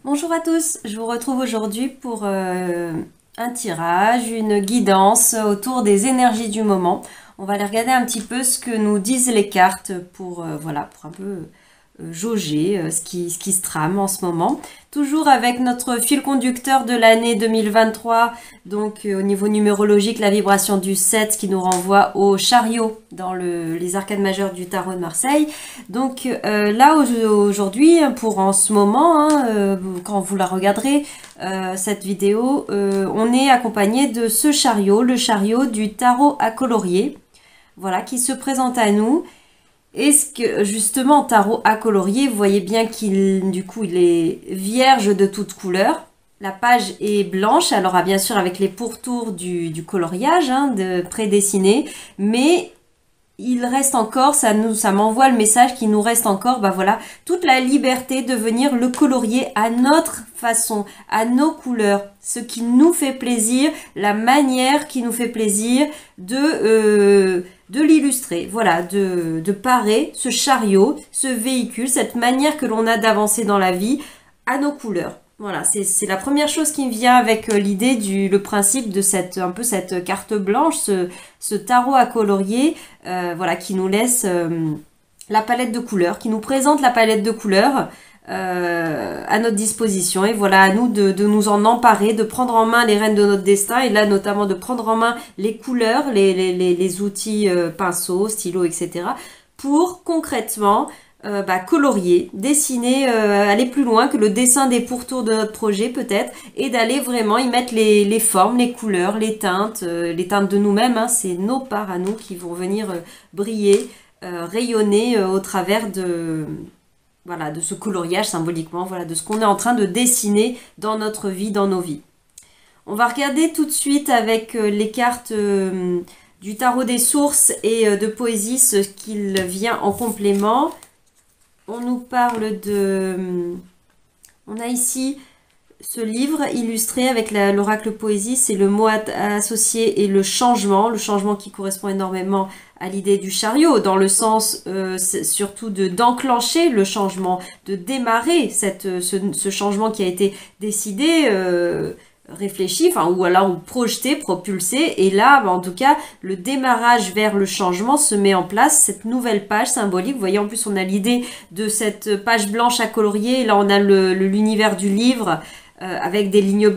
Bonjour à tous, je vous retrouve aujourd'hui pour un tirage, une guidance autour des énergies du moment. On va aller regarder un petit peu ce que nous disent les cartes pour, voilà, pour un peu jauger ce qui se trame en ce moment. Toujours avec notre fil conducteur de l'année 2023, donc au niveau numérologique, la vibration du 7 qui nous renvoie au chariot dans les arcades majeures du tarot de Marseille. Donc là aujourd'hui, pour en ce moment, quand vous la regarderez, cette vidéo, on est accompagné de ce chariot, le chariot du tarot à colorier, voilà, qui se présente à nous. Est-ce que justement tarot à colorier, vous voyez bien du coup il est vierge de toutes couleurs. La page est blanche, alors bien sûr avec les pourtours du coloriage, de prédessiné, mais il reste encore, ça m'envoie le message qu'il nous reste encore, voilà, toute la liberté de venir le colorier à notre façon, à nos couleurs, ce qui nous fait plaisir, la manière qui nous fait plaisir de l'illustrer, voilà, de parer ce chariot, ce véhicule, cette manière que l'on a d'avancer dans la vie à nos couleurs. Voilà, c'est la première chose qui me vient avec l'idée le principe de cette carte blanche, ce tarot à colorier, voilà, qui nous laisse la palette de couleurs, qui nous présente la palette de couleurs à notre disposition. Et voilà, à nous de nous en emparer, de prendre en main les rênes de notre destin, et là notamment de prendre en main les couleurs, les outils pinceaux, stylos, etc. pour concrètement colorier, dessiner, aller plus loin que le dessin des pourtours de notre projet peut-être, et d'aller vraiment y mettre les formes, les couleurs, les teintes de nous-mêmes. C'est nos parts à nous qui vont venir briller, rayonner au travers de ce coloriage symboliquement, voilà, de ce qu'on est en train de dessiner dans notre vie, dans nos vies. On va regarder tout de suite avec les cartes du tarot des sources et de poésie ce qu'il vient en complément. On nous parle on a ici ce livre illustré avec l'oracle poésie, c'est le mot associé et le changement qui correspond énormément à l'idée du chariot, dans le sens surtout d'enclencher le changement, de démarrer ce changement qui a été décidé, réfléchi, ou alors projeté, propulsé, et là, en tout cas, le démarrage vers le changement se met en place, cette nouvelle page symbolique. Vous voyez, en plus, on a l'idée de cette page blanche à colorier, et là, on a l'univers du livre, avec des lignes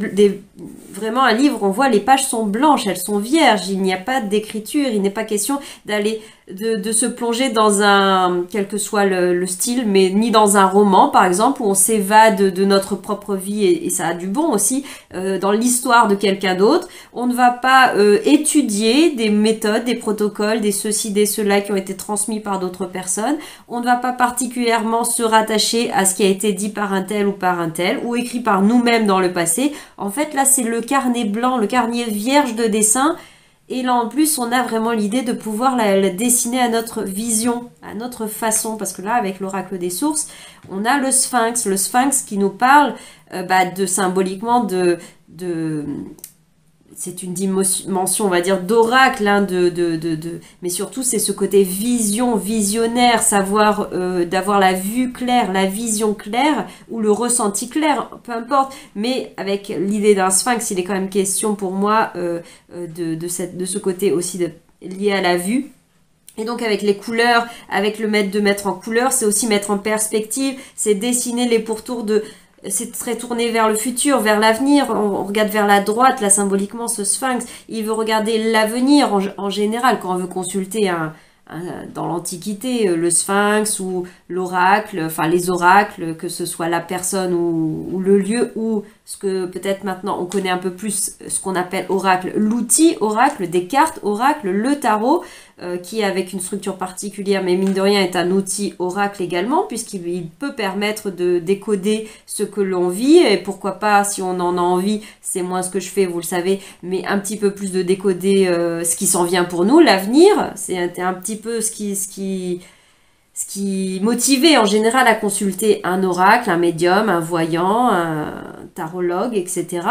vraiment un livre, on voit les pages sont blanches, elles sont vierges, il n'y a pas d'écriture, il n'est pas question d'aller de se plonger dans quel que soit le style, mais ni dans un roman par exemple où on s'évade de notre propre vie, et ça a du bon aussi, dans l'histoire de quelqu'un d'autre. On ne va pas étudier des méthodes, des protocoles, des ceci, des cela qui ont été transmis par d'autres personnes. On ne va pas particulièrement se rattacher à ce qui a été dit par un tel ou par un tel, ou écrit par nous-mêmes dans le passé. En fait, là, c'est le carnet blanc, le carnet vierge de dessin. Et là, en plus, on a vraiment l'idée de pouvoir la dessiner à notre vision, à notre façon. Parce que là, avec l'oracle des sources, on a le sphinx. Le sphinx qui nous parle symboliquement c'est une dimension, on va dire, d'oracle, mais surtout c'est ce côté vision, visionnaire, savoir d'avoir la vue claire, la vision claire, ou le ressenti clair, peu importe, mais avec l'idée d'un sphinx, il est quand même question pour moi de ce côté aussi lié à la vue. Et donc avec les couleurs, avec le de mettre en couleur, c'est aussi mettre en perspective, c'est dessiner les pourtours c'est très tourné vers le futur, vers l'avenir. On regarde vers la droite, là symboliquement, ce sphinx. Il veut regarder l'avenir en général. Quand on veut consulter dans l'Antiquité, le sphinx ou l'oracle, les oracles, que ce soit la personne ou le lieu, ou ce que peut-être maintenant on connaît un peu plus, ce qu'on appelle oracle, l'outil oracle, des cartes oracle, le tarot, qui avec une structure particulière, mais mine de rien est un outil oracle également, puisqu'il peut permettre de décoder ce que l'on vit, et pourquoi pas, si on en a envie, c'est moins ce que je fais, vous le savez, mais un petit peu plus de décoder ce qui s'en vient pour nous, l'avenir. C'est un petit peu ce qui motivait en général à consulter un oracle, un médium, un voyant, un tarologue, etc.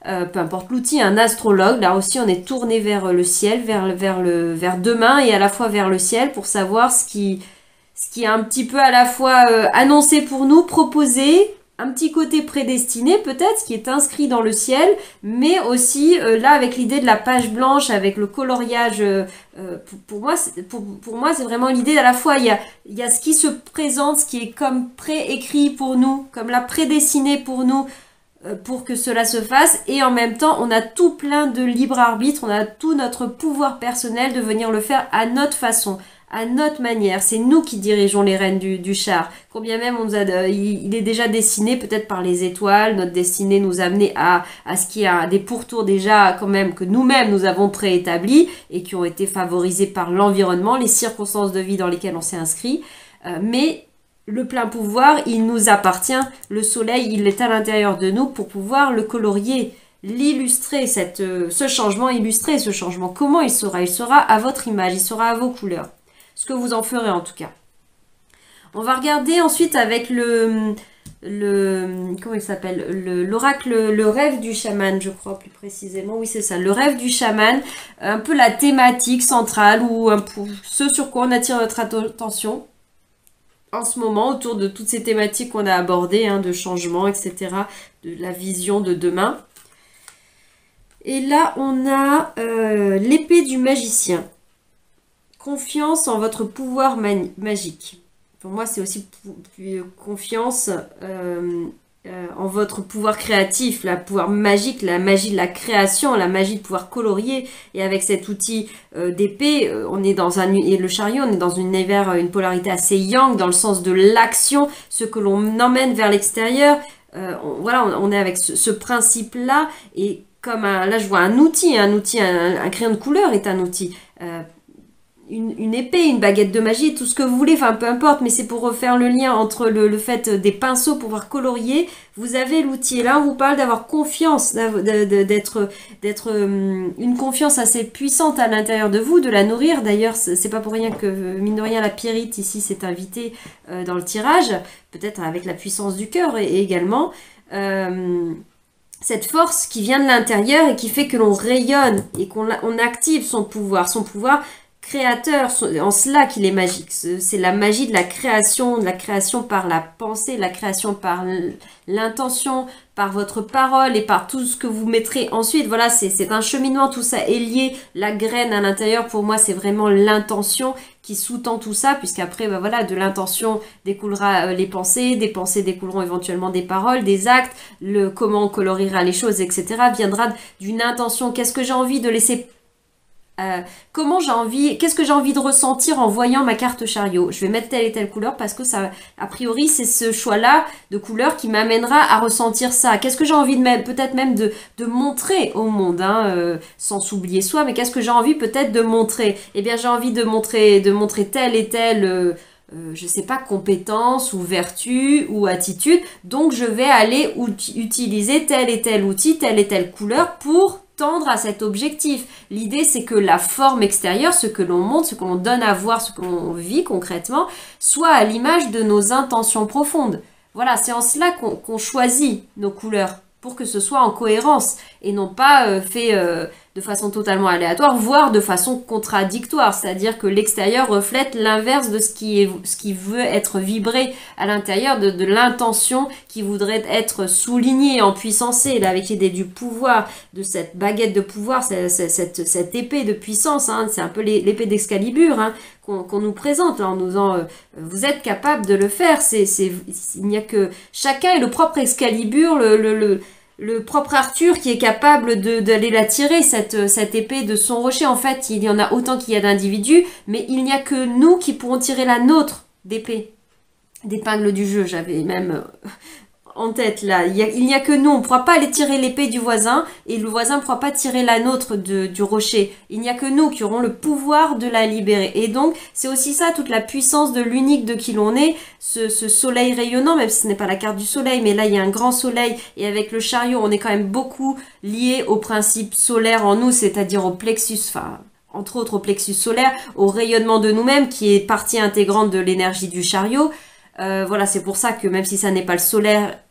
Peu importe l'outil, un astrologue, là aussi on est tourné vers le ciel, vers demain, et à la fois vers le ciel, pour savoir ce qui est un petit peu à la fois annoncé pour nous, proposé, un petit côté prédestiné peut-être, qui est inscrit dans le ciel, mais aussi là avec l'idée de la page blanche, avec le coloriage, pour moi c'est vraiment l'idée à la fois, il y a ce qui se présente, ce qui est comme préécrit pour nous, comme là prédestiné pour nous, pour que cela se fasse, et en même temps on a tout plein de libre arbitre, on a tout notre pouvoir personnel de venir le faire à notre façon, à notre manière. C'est nous qui dirigeons les rênes du char. Combien même il est déjà dessiné peut-être par les étoiles, notre destinée nous a amené à ce qu'il y a des pourtours déjà quand même que nous-mêmes nous avons préétablis et qui ont été favorisés par l'environnement, les circonstances de vie dans lesquelles on s'est inscrit. Mais le plein pouvoir, il nous appartient. Le soleil, il est à l'intérieur de nous pour pouvoir le colorier, l'illustrer, ce changement, illustrer ce changement. Comment il sera? Il sera à votre image, il sera à vos couleurs. Ce que vous en ferez en tout cas. On va regarder ensuite avec comment il s'appelle, l'oracle, le rêve du chaman, je crois plus précisément. Oui, c'est ça, le rêve du chaman. Un peu la thématique centrale ou ce sur quoi on attire notre attention en ce moment autour de toutes ces thématiques qu'on a abordées, de changement, etc., de la vision de demain. Et là, on a l'épée du magicien. Confiance en votre pouvoir magique. Pour moi, c'est aussi confiance en votre pouvoir créatif, le pouvoir magique, la magie de la création, la magie de pouvoir colorier. Et avec cet outil d'épée, on est dans et le chariot, on est dans une polarité assez yang, dans le sens de l'action, ce que l'on emmène vers l'extérieur. On est avec ce principe-là. Et comme là, je vois un outil, un crayon de couleur est un outil. Une épée, une baguette de magie, tout ce que vous voulez, enfin peu importe, mais c'est pour refaire le lien entre le fait des pinceaux pour pouvoir colorier. Vous avez l'outil. Et là, on vous parle d'avoir confiance, d'être une confiance assez puissante à l'intérieur de vous, de la nourrir. D'ailleurs, c'est pas pour rien que, mine de rien, la Pyrite ici s'est invitée dans le tirage, peut-être avec la puissance du cœur et également. Cette force qui vient de l'intérieur et qui fait que l'on rayonne et qu'on active son pouvoir créateur, en cela qu'il est magique. C'est la magie de la création par la pensée, la création par l'intention, par votre parole et par tout ce que vous mettrez ensuite. Voilà, c'est un cheminement, tout ça est lié. La graine à l'intérieur, pour moi, c'est vraiment l'intention qui sous-tend tout ça, puisqu'après, de l'intention découlera les pensées, des pensées découleront éventuellement des paroles, des actes, comment on coloriera les choses, etc. viendra d'une intention. Qu'est-ce que j'ai envie de laisser qu'est-ce que j'ai envie de ressentir en voyant ma carte chariot? Je vais mettre telle et telle couleur parce que ça, a priori, c'est ce choix-là de couleur qui m'amènera à ressentir ça. Qu'est-ce que j'ai envie peut-être même de montrer au monde, sans s'oublier soi, mais qu'est-ce que j'ai envie peut-être de montrer? Eh bien, j'ai envie de montrer telle et telle, je sais pas, compétence ou vertu ou attitude. Donc, je vais aller utiliser tel et tel outil, telle et telle couleur pour tendre à cet objectif. L'idée, c'est que la forme extérieure, ce que l'on montre, ce que l'on donne à voir, ce que l'on vit concrètement, soit à l'image de nos intentions profondes. Voilà, c'est en cela qu'on choisit nos couleurs, pour que ce soit en cohérence, et non pas fait de façon totalement aléatoire, voire de façon contradictoire, c'est-à-dire que l'extérieur reflète l'inverse de ce qui veut être vibré à l'intérieur, de l'intention qui voudrait être soulignée, empuissancée, là, avec l'idée du pouvoir, de cette baguette de pouvoir, cette épée de puissance, c'est un peu l'épée d'Excalibur, qu'on nous présente là, en nous disant vous êtes capable de le faire, il n'y a que chacun est le propre Excalibur, le propre Arthur qui est capable d'aller la tirer, cette épée de son rocher. En fait, il y en a autant qu'il y a d'individus, mais il n'y a que nous qui pourrons tirer la nôtre d'épée, d'épingle du jeu. J'avais même en tête là, il n'y a que nous, on ne pourra pas aller tirer l'épée du voisin et le voisin ne pourra pas tirer la nôtre du rocher. Il n'y a que nous qui aurons le pouvoir de la libérer. Et donc, c'est aussi ça, toute la puissance de l'unique de qui l'on est, ce soleil rayonnant, même si ce n'est pas la carte du soleil, mais là il y a un grand soleil et avec le chariot, on est quand même beaucoup lié au principe solaire en nous, c'est-à-dire au plexus, entre autres au plexus solaire, au rayonnement de nous-mêmes qui est partie intégrante de l'énergie du chariot. Voilà, c'est pour ça que même si ça n'est pas le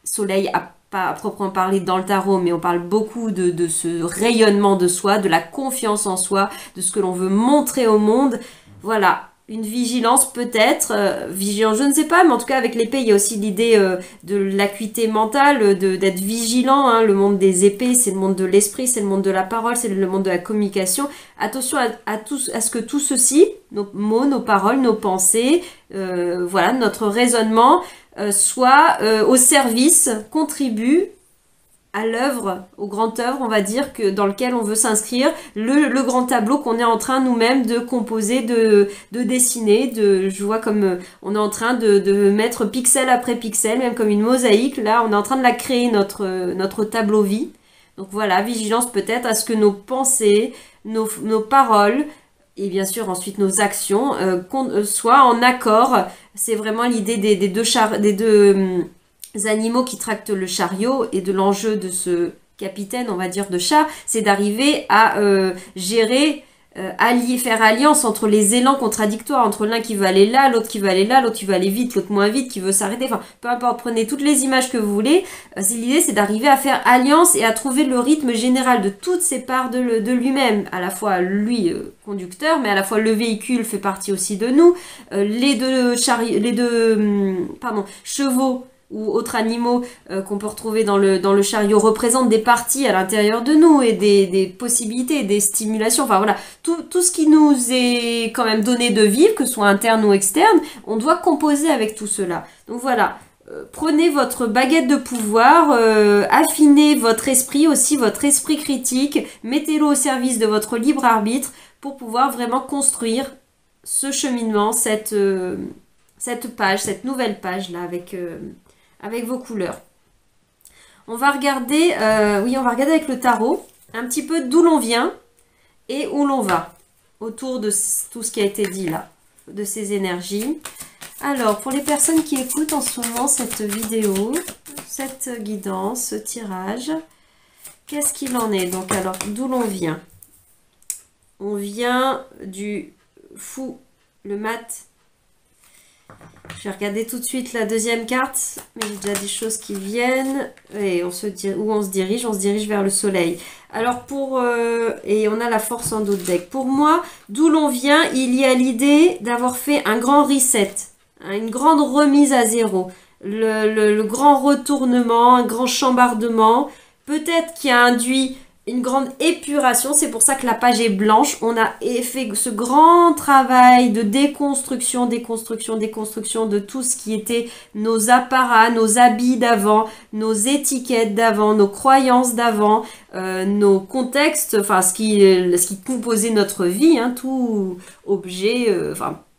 soleil à proprement parler dans le tarot, mais on parle beaucoup de ce rayonnement de soi, de la confiance en soi, de ce que l'on veut montrer au monde. Voilà, une vigilance peut-être, vigilance je ne sais pas, mais en tout cas avec l'épée il y a aussi l'idée de l'acuité mentale, d'être vigilant, hein. Le monde des épées c'est le monde de l'esprit, c'est le monde de la parole, c'est le monde de la communication. Attention à ce que tout ceci, nos mots, nos paroles, nos pensées, voilà, notre raisonnement soit au service, contribue à l'œuvre, au grand œuvre, on va dire, que dans lequel on veut s'inscrire, le grand tableau qu'on est en train nous-mêmes de composer, de dessiner, je vois comme on est en train de mettre pixel après pixel, même comme une mosaïque, là on est en train de la créer, notre tableau vie. Donc voilà, vigilance peut-être à ce que nos pensées, nos paroles, et bien sûr ensuite nos actions, soient en accord. C'est vraiment l'idée des deux animaux qui tractent le chariot, et de l'enjeu de ce capitaine, on va dire, de chat, c'est d'arriver à gérer, faire alliance entre les élans contradictoires, entre l'un qui veut aller là, l'autre qui veut aller là, l'autre qui veut aller vite, l'autre moins vite, qui veut s'arrêter, enfin peu importe, prenez toutes les images que vous voulez. L'idée c'est d'arriver à faire alliance et à trouver le rythme général de toutes ces parts de lui-même, à la fois lui conducteur, mais à la fois le véhicule fait partie aussi de nous, les deux chevaux ou autres animaux qu'on peut retrouver dans le chariot représentent des parties à l'intérieur de nous et des possibilités, des stimulations, enfin voilà, tout ce qui nous est quand même donné de vivre, que ce soit interne ou externe, on doit composer avec tout cela. Donc voilà, prenez votre baguette de pouvoir, affinez votre esprit aussi, votre esprit critique, mettez-le au service de votre libre arbitre pour pouvoir vraiment construire ce cheminement, cette page, cette nouvelle page là avec vos couleurs. On va regarder, on va regarder avec le tarot un petit peu d'où l'on vient et où l'on va autour de tout ce qui a été dit là, de ces énergies. Alors, pour les personnes qui écoutent en ce moment cette vidéo, cette guidance, ce tirage, qu'est-ce qu'il en est? Donc, alors, d'où l'on vient? On vient du fou, le mat. Je vais regarder tout de suite la deuxième carte, mais j'ai déjà des choses qui viennent. Et où on se dirige? On se dirige vers le soleil. Alors et on a la force en dos de deck. Pour moi, d'où l'on vient, il y a l'idée d'avoir fait un grand reset, une grande remise à zéro. Le grand retournement, un grand chambardement, peut-être qui a induit une grande épuration, c'est pour ça que la page est blanche. On a fait ce grand travail de déconstruction de tout ce qui était nos apparats, nos habits d'avant, nos étiquettes d'avant, nos croyances d'avant, nos contextes, enfin ce qui composait notre vie, hein, tout objet,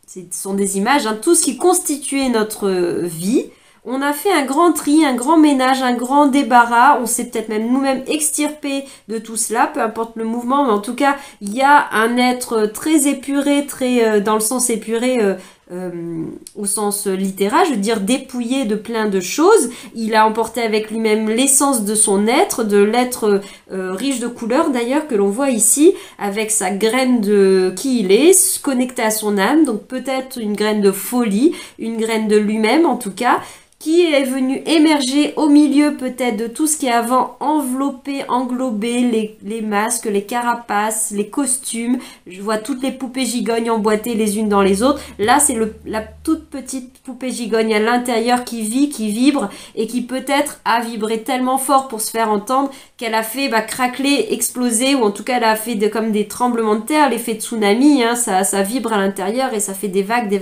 ce sont des images, hein, tout ce qui constituait notre vie. On a fait un grand tri, un grand ménage, un grand débarras. On s'est peut-être même nous-mêmes extirpé de tout cela, peu importe le mouvement. Mais en tout cas, il y a un être très épuré, très dans le sens épuré, au sens littéral, je veux dire dépouillé de plein de choses. Il a emporté avec lui-même l'essence de son être, de l'être riche de couleurs d'ailleurs, que l'on voit ici, avec sa graine de qui il est, connecté à son âme. Donc peut-être une graine de folie, une graine de lui-même en tout cas, qui est venu émerger au milieu peut-être de tout ce qui est avant englobé les masques, les carapaces, les costumes. Je vois toutes les poupées gigognes emboîtées les unes dans les autres. Là, c'est la toute petite poupée gigogne à l'intérieur qui vit, qui vibre et qui peut-être a vibré tellement fort pour se faire entendre qu'elle a fait craqueler, exploser, ou en tout cas elle a fait comme des tremblements de terre, l'effet tsunami, hein, ça vibre à l'intérieur et ça fait des vagues,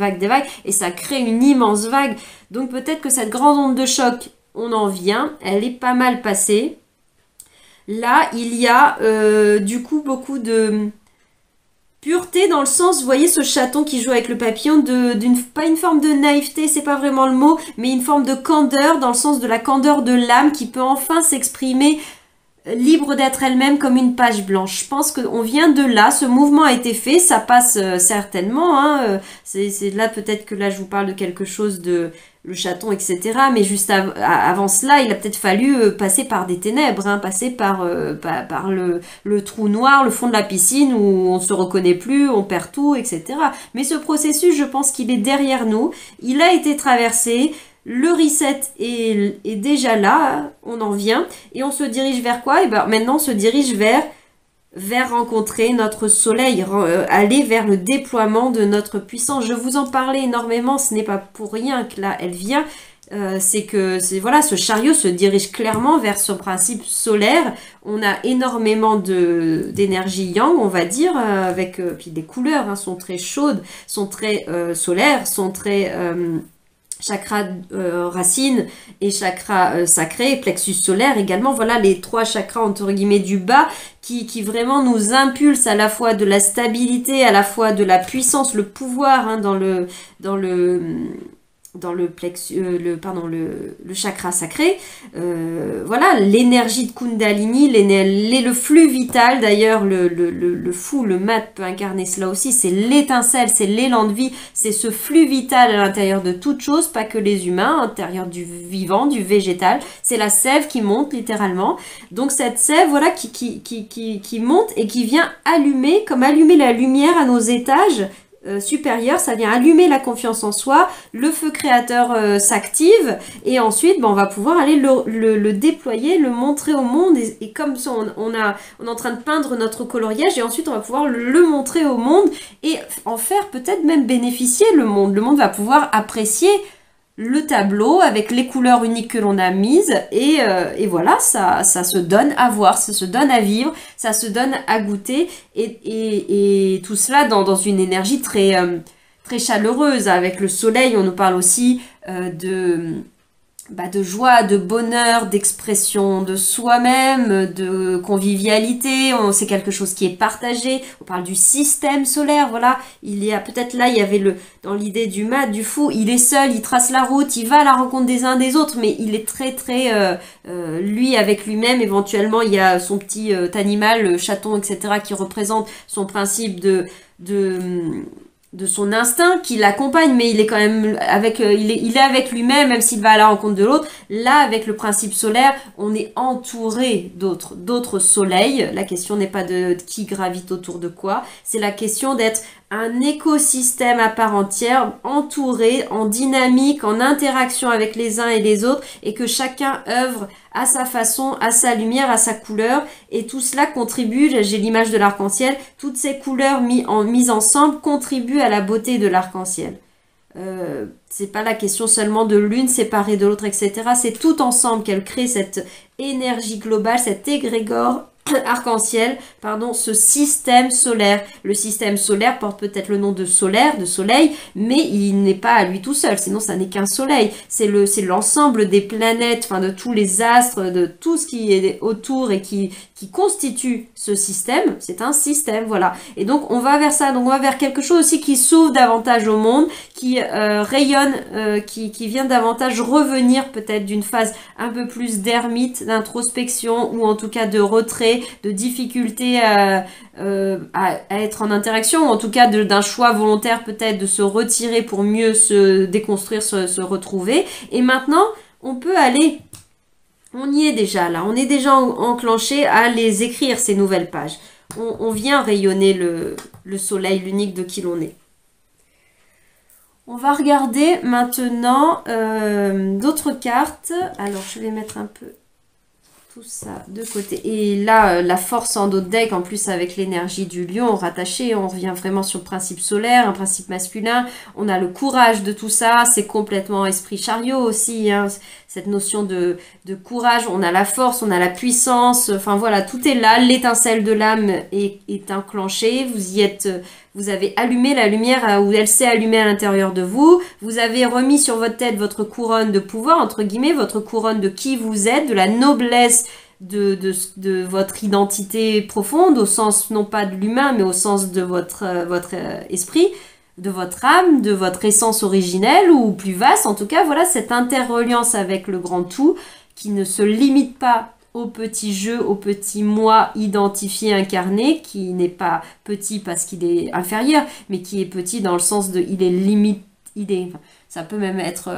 et ça crée une immense vague. Donc peut-être que cette grande onde de choc, on en vient, elle est pas mal passée. Là, il y a du coup beaucoup de pureté dans le sens, vous voyez ce chaton qui joue avec le papillon, pas une forme de naïveté, c'est pas vraiment le mot, mais une forme de candeur, dans le sens de la candeur de l'âme qui peut enfin s'exprimer libre d'être elle-même comme une page blanche. Je pense qu'on vient de là, ce mouvement a été fait, ça passe certainement, hein, c'est là peut-être que là je vous parle de quelque chose de le chaton, etc. Mais juste avant cela, il a peut-être fallu passer par des ténèbres, hein, passer par le trou noir, le fond de la piscine où on se reconnaît plus, on perd tout, etc. Mais ce processus, je pense qu'il est derrière nous, il a été traversé. Le reset est déjà là, on en vient, et on se dirige vers quoi? Et ben maintenant on se dirige vers vers rencontrer notre soleil, aller vers le déploiement de notre puissance. Je vous en parlais énormément, ce n'est pas pour rien que là elle vient. C'est que voilà, ce chariot se dirige clairement vers ce principe solaire. On a énormément d'énergie yang, on va dire, avec puis les couleurs hein, sont très chaudes, sont très solaires, sont très chakra racine et chakra sacré, plexus solaire également. Voilà les 3 chakras entre guillemets du bas qui vraiment nous impulsent à la fois de la stabilité, à la fois de la puissance, le pouvoir hein, dans le plexus, le chakra sacré. Voilà, l'énergie de Kundalini, le flux vital, d'ailleurs, le fou, le mat peut incarner cela aussi, c'est l'étincelle, c'est l'élan de vie, c'est ce flux vital à l'intérieur de toute chose, pas que les humains, à l'intérieur du vivant, du végétal, c'est la sève qui monte littéralement. Donc cette sève, voilà, qui monte et qui vient allumer, comme allumer la lumière à nos étages, supérieur, ça vient allumer la confiance en soi, le feu créateur s'active et ensuite on va pouvoir aller le déployer, le montrer au monde et comme ça on est en train de peindre notre coloriage et ensuite on va pouvoir le montrer au monde et en faire peut-être même bénéficier le monde. Le monde va pouvoir apprécier le tableau avec les couleurs uniques que l'on a mises et voilà, ça se donne à voir, ça se donne à vivre, ça se donne à goûter et tout cela dans une énergie très, très chaleureuse. Avec le soleil, on nous parle aussi de joie, de bonheur, d'expression de soi-même, de convivialité, c'est quelque chose qui est partagé. On parle du système solaire, voilà. Il y a peut-être là, il y avait dans l'idée du mat, du fou, il est seul, il trace la route, il va à la rencontre des uns des autres, mais il est très très lui avec lui-même. Éventuellement, il y a son petit animal, le chaton, etc., qui représente son principe de son instinct qui l'accompagne, mais il est quand même avec il est avec lui-même, même s'il va à la rencontre de l'autre. Là, avec le principe solaire, on est entouré d'autres soleils. La question n'est pas de qui gravite autour de quoi, c'est la question d'être un écosystème à part entière, entouré, en dynamique, en interaction avec les uns et les autres, et que chacun œuvre à sa façon, à sa lumière, à sa couleur, et tout cela contribue, j'ai l'image de l'arc-en-ciel, toutes ces couleurs mises ensemble contribuent à la beauté de l'arc-en-ciel. C'est pas la question seulement de l'une séparée de l'autre, etc. C'est tout ensemble qu'elle crée cette énergie globale, cet égrégore arc-en-ciel, ce système solaire. Le système solaire porte peut-être le nom de solaire, de soleil, mais il n'est pas à lui tout seul, sinon ça n'est qu'un soleil. C'est l'ensemble des planètes, de tous les astres, de tout ce qui est autour et qui constitue ce système. C'est un système, voilà. Et donc on va vers ça, donc on va vers quelque chose aussi qui s'ouvre davantage au monde, qui rayonne, qui vient davantage revenir peut-être d'une phase un peu plus d'ermite, d'introspection ou en tout cas de retrait, de difficulté à être en interaction, ou en tout cas d'un choix volontaire peut-être de se retirer pour mieux se déconstruire, se retrouver. Et maintenant, on peut aller, on y est déjà là, on est déjà enclenché à les écrire ces nouvelles pages. On vient rayonner le soleil, l'unique de qui l'on est. On va regarder maintenant d'autres cartes. Alors, je vais mettre un peu tout ça de côté. Et là, la force en dos de deck, en plus avec l'énergie du lion rattaché, on revient vraiment sur le principe solaire, un principe masculin. On a le courage de tout ça, c'est complètement esprit chariot aussi, hein, cette notion de courage. On a la force, on a la puissance, enfin voilà, tout est là. L'étincelle de l'âme est enclenchée, vous avez allumé la lumière où elle s'est allumée à l'intérieur de vous. Vous avez remis sur votre tête votre couronne de pouvoir, entre guillemets, votre couronne de qui vous êtes, de la noblesse de votre identité profonde, au sens non pas de l'humain, mais au sens de votre esprit, de votre âme, de votre essence originelle ou plus vaste. En tout cas, voilà cette interreliance avec le grand tout qui ne se limite pas au petit jeu, au petit moi identifié, incarné, qui n'est pas petit parce qu'il est inférieur, mais qui est petit dans le sens de il est limite, ça peut même être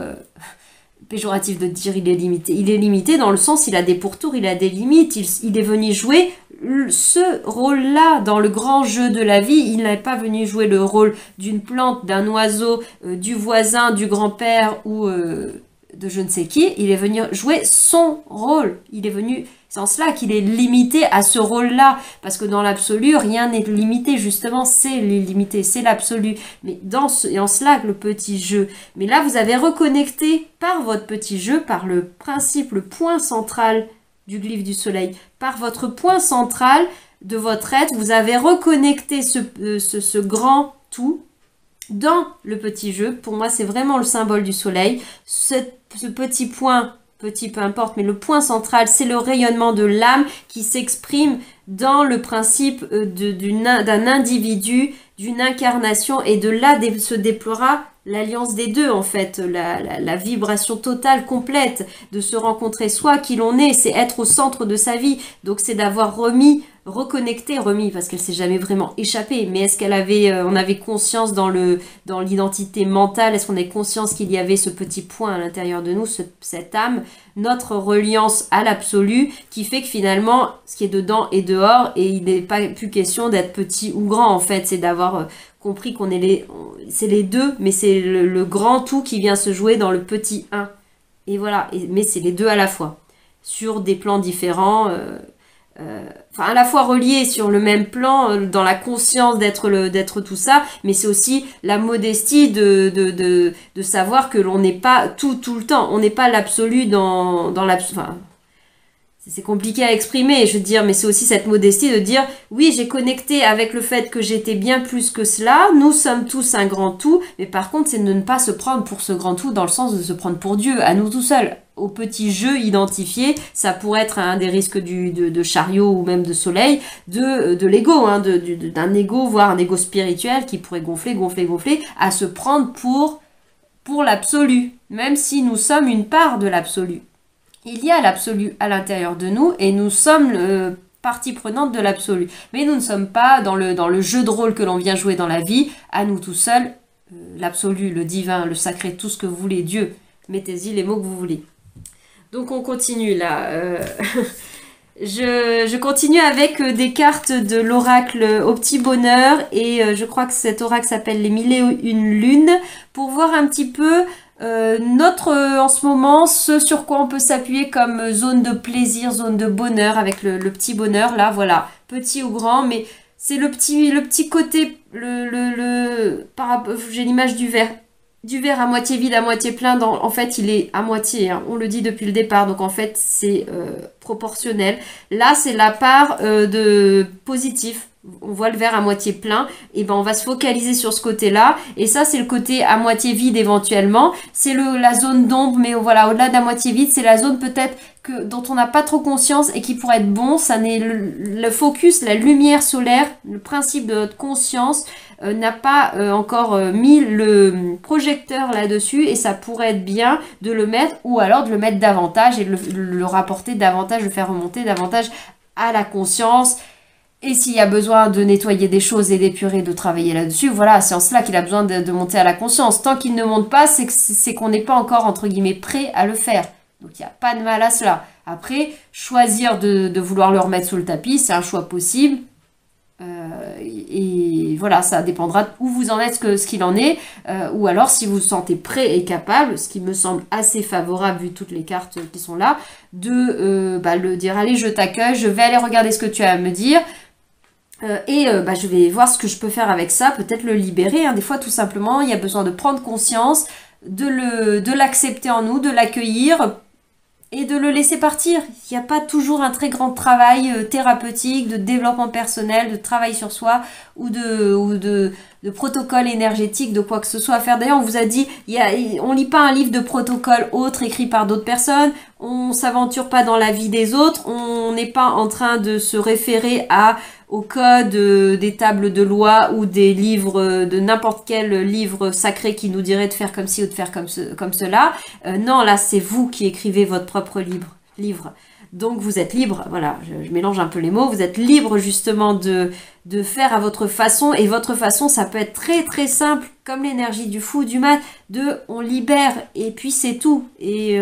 péjoratif de dire il est limité. Il est limité dans le sens il a des pourtours, il a des limites, il est venu jouer ce rôle-là dans le grand jeu de la vie. Il n'est pas venu jouer le rôle d'une plante, d'un oiseau, du voisin, du grand-père ou de je ne sais qui, il est venu jouer son rôle. Il est venu, c'est en cela qu'il est limité à ce rôle-là. Parce que dans l'absolu, rien n'est limité, justement, c'est l'illimité, c'est l'absolu. Mais et en cela, le petit jeu. Mais là, vous avez reconnecté par votre petit jeu, par le principe, le point central du glyphe du soleil, par votre point central de votre être, vous avez reconnecté ce grand tout dans le petit jeu. Pour moi, c'est vraiment le symbole du soleil. Ce petit point, petit peu importe, mais le point central, c'est le rayonnement de l'âme qui s'exprime dans le principe d'un individu, d'une incarnation, et de là se déploiera l'alliance des deux, en fait, la vibration totale, complète, de se rencontrer soi, qui l'on est, c'est être au centre de sa vie. Donc c'est d'avoir reconnecté, parce qu'elle s'est jamais vraiment échappée, mais est-ce on avait conscience dans l'identité mentale, est-ce qu'on avait conscience qu'il y avait ce petit point à l'intérieur de nous, cette âme, notre reliance à l'absolu, qui fait que finalement, ce qui est dedans est dehors, et il n'est pas plus question d'être petit ou grand, en fait, c'est d'avoir compris qu'on est c'est les deux, mais c'est le grand tout qui vient se jouer dans le petit un. Et voilà, mais c'est les deux à la fois, sur des plans différents, à la fois reliés sur le même plan, dans la conscience d'être tout ça, mais c'est aussi la modestie de savoir que l'on n'est pas tout le temps, on n'est pas l'absolu dans l'absolu. Enfin, c'est compliqué à exprimer, je veux dire, mais c'est aussi cette modestie de dire, oui, j'ai connecté avec le fait que j'étais bien plus que cela, nous sommes tous un grand tout, mais par contre, c'est de ne pas se prendre pour ce grand tout dans le sens de se prendre pour Dieu, à nous tout seuls. Au petit jeu identifié, ça pourrait être un des risques de chariot ou même de soleil, de l'ego, d'un ego, voire un ego spirituel qui pourrait gonfler, à se prendre pour l'absolu, même si nous sommes une part de l'absolu. Il y a l'absolu à l'intérieur de nous et nous sommes partie prenante de l'absolu. Mais nous ne sommes pas dans le jeu de rôle que l'on vient jouer dans la vie, à nous tout seuls, l'absolu, le divin, le sacré, tout ce que vous voulez, Dieu. Mettez-y les mots que vous voulez. Donc on continue là. Je continue avec des cartes de l'oracle au petit bonheur et je crois que cet oracle s'appelle les 1001 lunes pour voir un petit peu en ce moment, ce sur quoi on peut s'appuyer comme zone de plaisir, zone de bonheur avec le petit bonheur là, voilà, petit ou grand, mais c'est le petit côté, j'ai l'image du verre à moitié vide, à moitié plein, en fait il est à moitié, hein, on le dit depuis le départ, donc en fait c'est proportionnel. Là c'est la part de positif. On voit le verre à moitié plein, et ben on va se focaliser sur ce côté-là, et ça c'est le côté à moitié vide éventuellement, c'est la zone d'ombre, mais voilà, au-delà de la moitié vide, c'est la zone peut-être dont on n'a pas trop conscience et qui pourrait être bon, ça n'est le focus, la lumière solaire, le principe de notre conscience n'a pas encore mis le projecteur là-dessus, et ça pourrait être bien de le mettre, ou alors de le mettre davantage et de le rapporter davantage, le faire remonter davantage à la conscience. Et s'il y a besoin de nettoyer des choses et d'épurer, de travailler là-dessus, voilà, c'est en cela qu'il a besoin de monter à la conscience. Tant qu'il ne monte pas, c'est qu'on n'est pas encore, entre guillemets, prêt à le faire. Donc il n'y a pas de mal à cela. Après, choisir de vouloir le remettre sous le tapis, c'est un choix possible. Et voilà, ça dépendra où vous en êtes, ce qu'il en est. Ou alors, si vous vous sentez prêt et capable, ce qui me semble assez favorable vu toutes les cartes qui sont là, de le dire, allez, je t'accueille, je vais aller regarder ce que tu as à me dire. Je vais voir ce que je peux faire avec ça, peut-être le libérer, hein. Des fois tout simplement il y a besoin de prendre conscience, de l'accepter en nous, de l'accueillir et de le laisser partir. Il n'y a pas toujours un très grand travail thérapeutique, de développement personnel, de travail sur soi ou de protocole énergétique, de quoi que ce soit à faire. D'ailleurs, on vous a dit, on lit pas un livre de protocole autre écrit par d'autres personnes, on s'aventure pas dans la vie des autres, on n'est pas en train de se référer au code des tables de loi ou des livres, de n'importe quel livre sacré qui nous dirait de faire comme ci ou de faire comme cela. Non, là, c'est vous qui écrivez votre propre livre. Donc, vous êtes libre, voilà, je mélange un peu les mots, vous êtes libre justement de faire à votre façon, et votre façon, ça peut être très très simple, comme l'énergie du fou, du mat, on libère, et puis c'est tout, et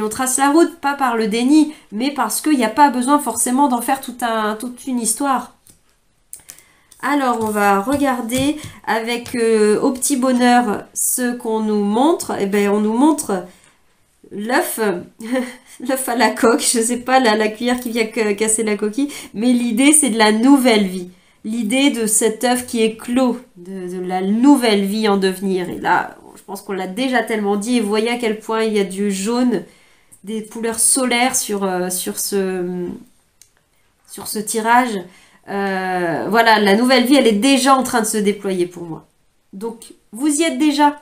on trace la route, pas par le déni, mais parce qu'il n'y a pas besoin forcément d'en faire toute une histoire. Alors, on va regarder avec au petit bonheur ce qu'on nous montre. Eh bien, on nous montre l'œuf, l'œuf à la coque, je sais pas, la cuillère qui vient casser la coquille, mais l'idée c'est de la nouvelle vie. L'idée de cet œuf qui est clos, de la nouvelle vie en devenir. Et là, je pense qu'on l'a déjà tellement dit, et vous voyez à quel point il y a du jaune, des couleurs solaires sur ce tirage. Voilà, la nouvelle vie, elle est déjà en train de se déployer pour moi. Donc, vous y êtes déjà.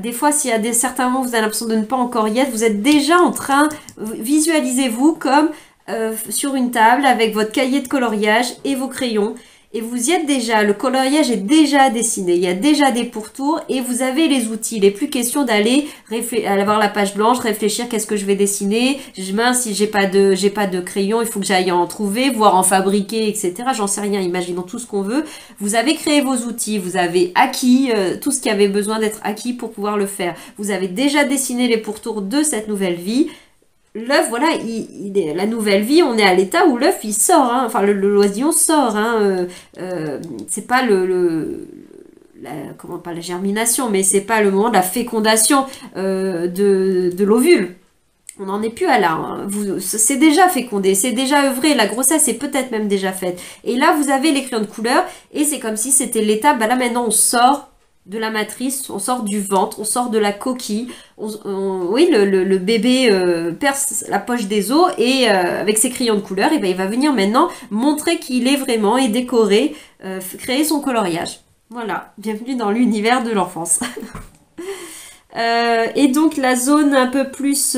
Des fois, s'il y a certains moments où vous avez l'impression de ne pas encore y être, vous êtes déjà en train, visualisez-vous comme sur une table avec votre cahier de coloriage et vos crayons. Et vous y êtes déjà, le coloriage est déjà dessiné, il y a déjà des pourtours et vous avez les outils. Il n'est plus question d'aller avoir la page blanche, réfléchir qu'est-ce que je vais dessiner. Mince, si j'ai pas de crayon, il faut que j'aille en trouver, voire en fabriquer, etc. J'en sais rien, imaginons tout ce qu'on veut. Vous avez créé vos outils, vous avez acquis tout ce qui avait besoin d'être acquis pour pouvoir le faire. Vous avez déjà dessiné les pourtours de cette nouvelle vie. L'œuf, voilà, la nouvelle vie, on est à l'état où l'œuf, il sort, hein, enfin l'oisillon sort, hein, c'est pas comment pas la germination, mais c'est pas le moment de la fécondation de l'ovule. On n'en est plus à là, hein. C'est déjà fécondé, c'est déjà œuvré, la grossesse est peut-être même déjà faite. Et là, vous avez les crayons de couleur, et c'est comme si c'était l'étape, bah là maintenant on sort de la matrice, on sort du ventre, on sort de la coquille. Oui, le bébé perce la poche des os et avec ses crayons de couleur, et ben, il va venir maintenant montrer qu'il est vraiment et décorer, créer son coloriage. Voilà, bienvenue dans l'univers de l'enfance. Et donc la zone un peu plus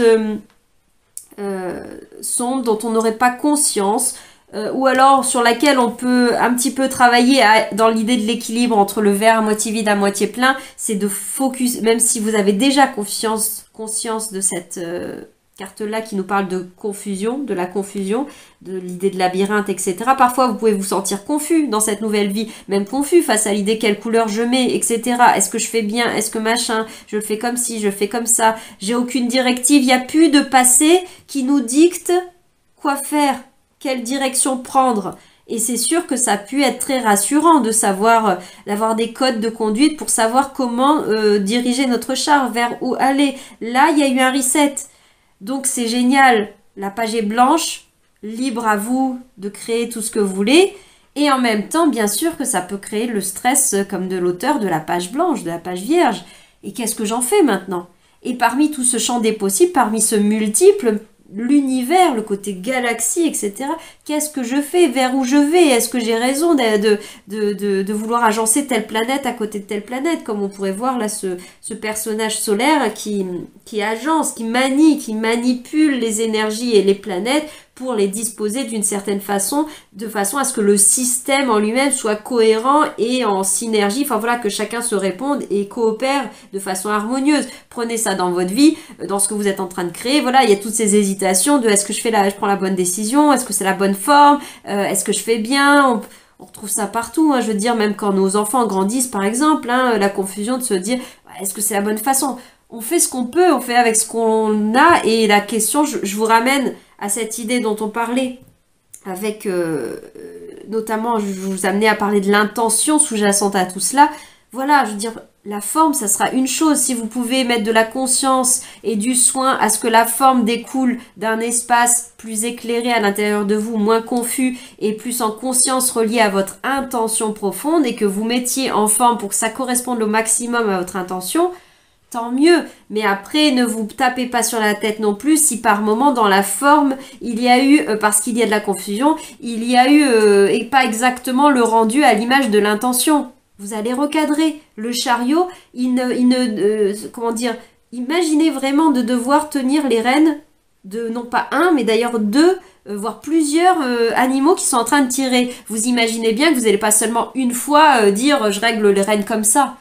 sombre, dont on n'aurait pas conscience, ou alors sur laquelle on peut un petit peu travailler dans l'idée de l'équilibre entre le verre à moitié vide, à moitié plein, c'est de focus, même si vous avez déjà conscience de cette carte-là qui nous parle de confusion, de la confusion, de l'idée de labyrinthe, etc. Parfois, vous pouvez vous sentir confus dans cette nouvelle vie, même confus face à l'idée quelle couleur je mets, etc. Est-ce que je fais bien? Est-ce que machin? Je le fais comme ci, je le fais comme ça. J'ai aucune directive. Il n'y a plus de passé qui nous dicte quoi faire, quelle direction prendre. Et c'est sûr que ça a pu être très rassurant de savoir, d'avoir des codes de conduite pour savoir comment diriger notre char, vers où aller. Là, il y a eu un reset. Donc c'est génial. La page est blanche, libre à vous de créer tout ce que vous voulez. Et en même temps, bien sûr que ça peut créer le stress comme de l'auteur de la page blanche, de la page vierge. Et qu'est-ce que j'en fais maintenant? Et parmi tout ce champ des possibles, parmi ce multiple, l'univers, le côté galaxie, etc. Qu'est-ce que je fais? Vers où je vais? Est-ce que j'ai raison de vouloir agencer telle planète à côté de telle planète? Comme on pourrait voir là ce personnage solaire qui agence, qui manipule les énergies et les planètes pour les disposer d'une certaine façon, de façon à ce que le système en lui-même soit cohérent et en synergie, enfin voilà, que chacun se réponde et coopère de façon harmonieuse. Prenez ça dans votre vie, dans ce que vous êtes en train de créer, voilà, il y a toutes ces hésitations de est-ce que je prends la bonne décision, est-ce que c'est la bonne forme, est-ce que je fais bien, on retrouve ça partout, hein, je veux dire, même quand nos enfants grandissent par exemple, hein, la confusion de se dire, est-ce que c'est la bonne façon? On fait ce qu'on peut, on fait avec ce qu'on a, et la question, je vous ramène à cette idée dont on parlait, avec notamment, je vous amenais à parler de l'intention sous-jacente à tout cela. Voilà, je veux dire, la forme, ça sera une chose. Si vous pouvez mettre de la conscience et du soin à ce que la forme découle d'un espace plus éclairé à l'intérieur de vous, moins confus et plus en conscience relié à votre intention profonde, et que vous mettiez en forme pour que ça corresponde au maximum à votre intention, tant mieux. Mais après, ne vous tapez pas sur la tête non plus si par moment dans la forme, il y a eu, parce qu'il y a de la confusion, il y a eu, et pas exactement le rendu à l'image de l'intention. Vous allez recadrer. Le chariot, comment dire, imaginez vraiment de devoir tenir les rênes de, non pas un, mais d'ailleurs deux, voire plusieurs animaux qui sont en train de tirer. Vous imaginez bien que vous n'allez pas seulement une fois dire je règle les rênes comme ça.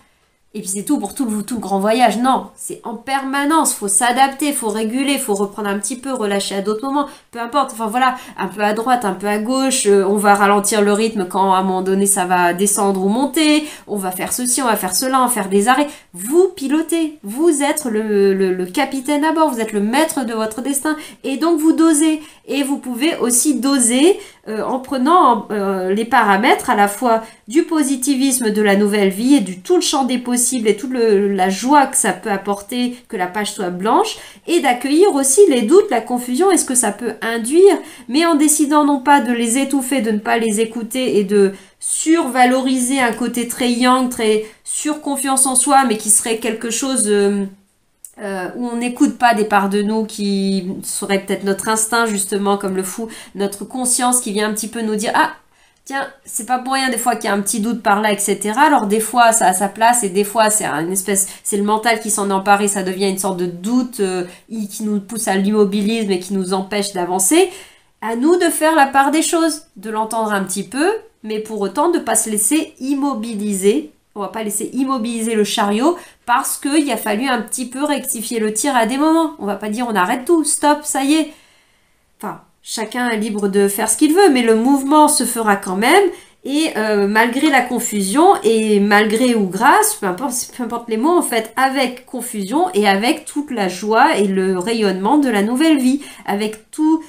Et puis c'est tout pour tout le grand voyage. Non, c'est en permanence, faut s'adapter, faut réguler, faut reprendre un petit peu, relâcher à d'autres moments, peu importe. Enfin voilà, un peu à droite, un peu à gauche, on va ralentir le rythme quand à un moment donné ça va descendre ou monter, on va faire ceci, on va faire cela, on va faire des arrêts. Vous pilotez, vous êtes le capitaine à bord, vous êtes le maître de votre destin, et donc vous dosez. Et vous pouvez aussi doser en prenant les paramètres à la fois du positivisme de la nouvelle vie et du tout le champ des possibles possible et toute la joie que ça peut apporter que la page soit blanche, et d'accueillir aussi les doutes, la confusion et ce que ça peut induire, mais en décidant non pas de les étouffer, de ne pas les écouter et de survaloriser un côté très yang, très surconfiance en soi, mais qui serait quelque chose où on n'écoute pas des parts de nous qui seraient peut-être notre instinct, justement, comme le fou, notre conscience qui vient un petit peu nous dire « Ah, tiens, c'est pas pour rien des fois qu'il y a un petit doute par là, etc. » Alors des fois, ça a sa place et des fois, c'est le mental qui s'en empare et ça devient une sorte de doute qui nous pousse à l'immobilisme et qui nous empêche d'avancer. À nous de faire la part des choses, de l'entendre un petit peu, mais pour autant de ne pas se laisser immobiliser. On va pas laisser immobiliser le chariot parce qu'il a fallu un petit peu rectifier le tir à des moments. On va pas dire on arrête tout, stop, ça y est. Enfin, chacun est libre de faire ce qu'il veut, mais le mouvement se fera quand même. Et malgré la confusion, et malgré ou grâce, peu importe les mots en fait, avec confusion et avec toute la joie et le rayonnement de la nouvelle vie, avec tout